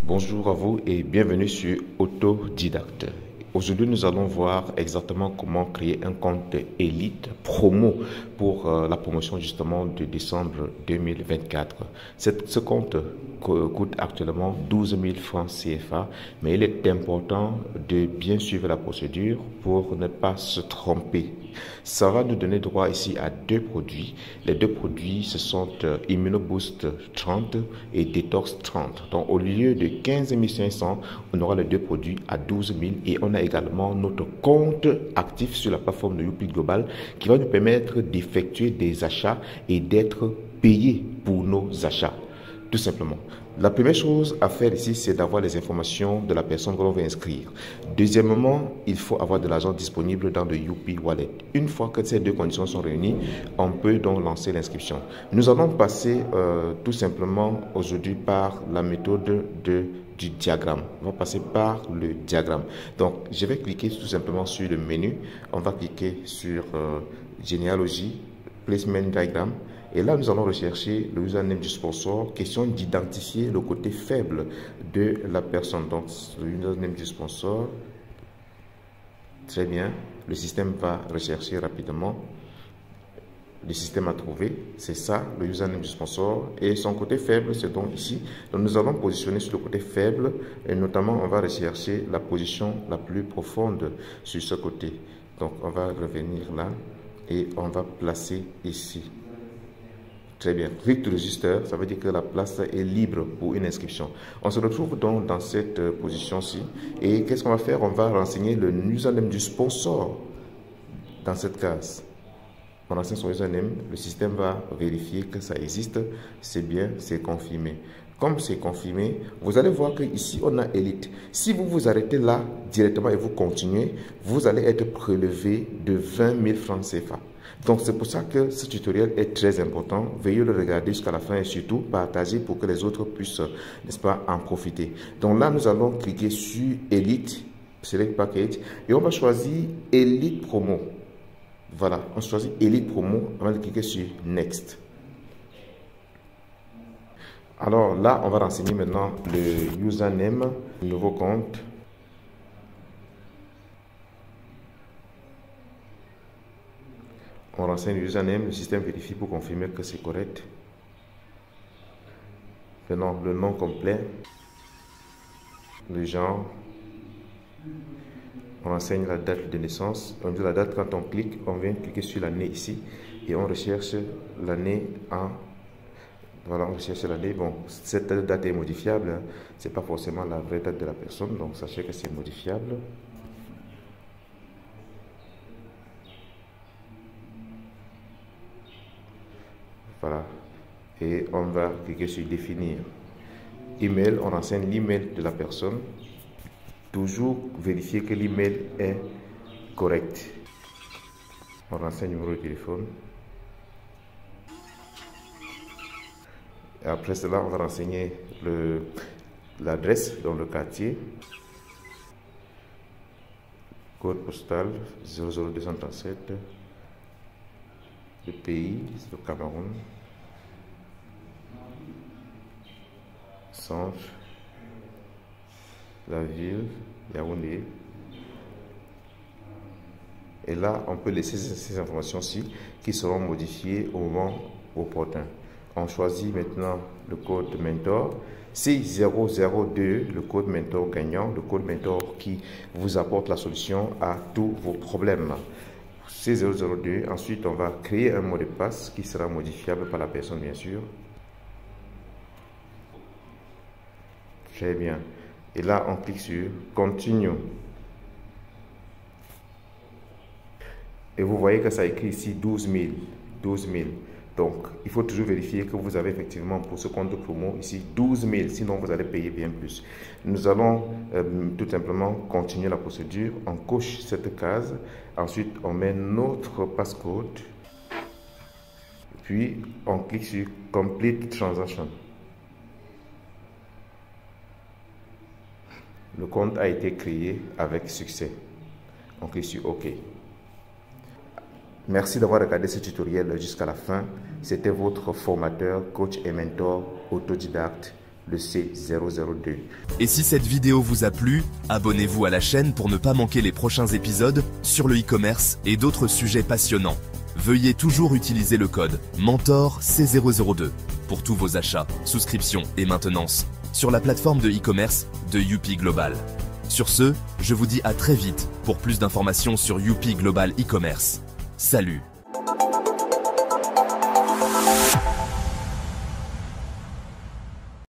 Bonjour à vous et bienvenue sur Autodidacte. Aujourd'hui, nous allons voir exactement comment créer un compte Elite Promo pour la promotion justement de décembre 2024. Ce compte coûte actuellement 12 000 francs CFA, mais il est important de bien suivre la procédure pour ne pas se tromper. Ça va nous donner droit ici à deux produits. Les deux produits, ce sont ImmunoBoost 30 et Detox 30. Donc, au lieu de 15 500, on aura les deux produits à 12 000 et on a également notre compte actif sur la plateforme de Youpi Global qui va nous permettre d'effectuer des achats et d'être payé pour nos achats. Tout simplement. La première chose à faire ici, c'est d'avoir les informations de la personne que l'on veut inscrire. Deuxièmement, il faut avoir de l'argent disponible dans le Youpi Wallet. Une fois que ces deux conditions sont réunies, on peut donc lancer l'inscription. Nous allons passer tout simplement aujourd'hui par la méthode du diagramme. On va passer par le diagramme. Donc, je vais cliquer tout simplement sur le menu. On va cliquer sur généalogie, placement diagram. Et là, nous allons rechercher le username du sponsor. Question d'identifier le côté faible de la personne. Donc, le username du sponsor. Très bien. Le système va rechercher rapidement. Le système a trouvé. C'est ça, le username du sponsor. Et son côté faible, c'est donc ici. Donc, nous allons positionner sur le côté faible. Et notamment, on va rechercher la position la plus profonde sur ce côté. Donc, on va revenir là. Et on va placer ici. Très bien. Click register, ça veut dire que la place est libre pour une inscription. On se retrouve donc dans cette position-ci. Et qu'est-ce qu'on va faire? On va renseigner le username du sponsor dans cette case. On renseigne son username, le système va vérifier que ça existe. C'est bien, c'est confirmé. Comme c'est confirmé, vous allez voir qu'ici, on a Elite. Si vous vous arrêtez là directement et vous continuez, vous allez être prélevé de 20 000 francs CFA. Donc, c'est pour ça que ce tutoriel est très important. Veuillez le regarder jusqu'à la fin et surtout partager pour que les autres puissent, n'est-ce pas, en profiter. Donc là, nous allons cliquer sur Elite, Select Package, et on va choisir Elite Promo. Voilà, on choisit Elite Promo, on va cliquer sur Next. Alors là, on va renseigner maintenant le username, le nouveau compte. On renseigne le username, le système vérifie pour confirmer que c'est correct. Maintenant, le nom complet, le genre. On renseigne la date de naissance. On dit la date, quand on clique, on vient cliquer sur l'année ici et on recherche l'année en... Voilà, on recherche l'année. Bon, cette date est modifiable. Hein. Ce n'est pas forcément la vraie date de la personne, donc sachez que c'est modifiable. Voilà. Et on va cliquer sur définir. Email, on renseigne l'email de la personne. Toujours vérifier que l'email est correct. On renseigne le numéro de téléphone. Et après cela, on va renseigner l'adresse dans le quartier. Code postal 00237. Le pays, c'est le Cameroun. Centre. La ville, Yaoundé. Et là, on peut laisser ces informations-ci qui seront modifiées au moment opportun. On choisit maintenant le code mentor. C'est 002, le code mentor gagnant, le code mentor qui vous apporte la solution à tous vos problèmes. C'est 002. Ensuite, on va créer un mot de passe qui sera modifiable par la personne, bien sûr. Très bien. Et là, on clique sur Continue. Et vous voyez que ça écrit ici 12 000. 12 000. Donc, il faut toujours vérifier que vous avez effectivement pour ce compte de promo ici 12 000. Sinon, vous allez payer bien plus. Nous allons tout simplement continuer la procédure. On coche cette case. Ensuite, on met notre passcode. Puis, on clique sur Complete Transaction. Le compte a été créé avec succès. On clique sur OK. Merci d'avoir regardé ce tutoriel jusqu'à la fin. C'était votre formateur, coach et mentor autodidacte, le C002. Et si cette vidéo vous a plu, abonnez-vous à la chaîne pour ne pas manquer les prochains épisodes sur le e-commerce et d'autres sujets passionnants. Veuillez toujours utiliser le code MENTOR C002 pour tous vos achats, souscriptions et maintenance sur la plateforme de e-commerce de Youpi Global. Sur ce, je vous dis à très vite pour plus d'informations sur Youpi Global e-commerce. Salut!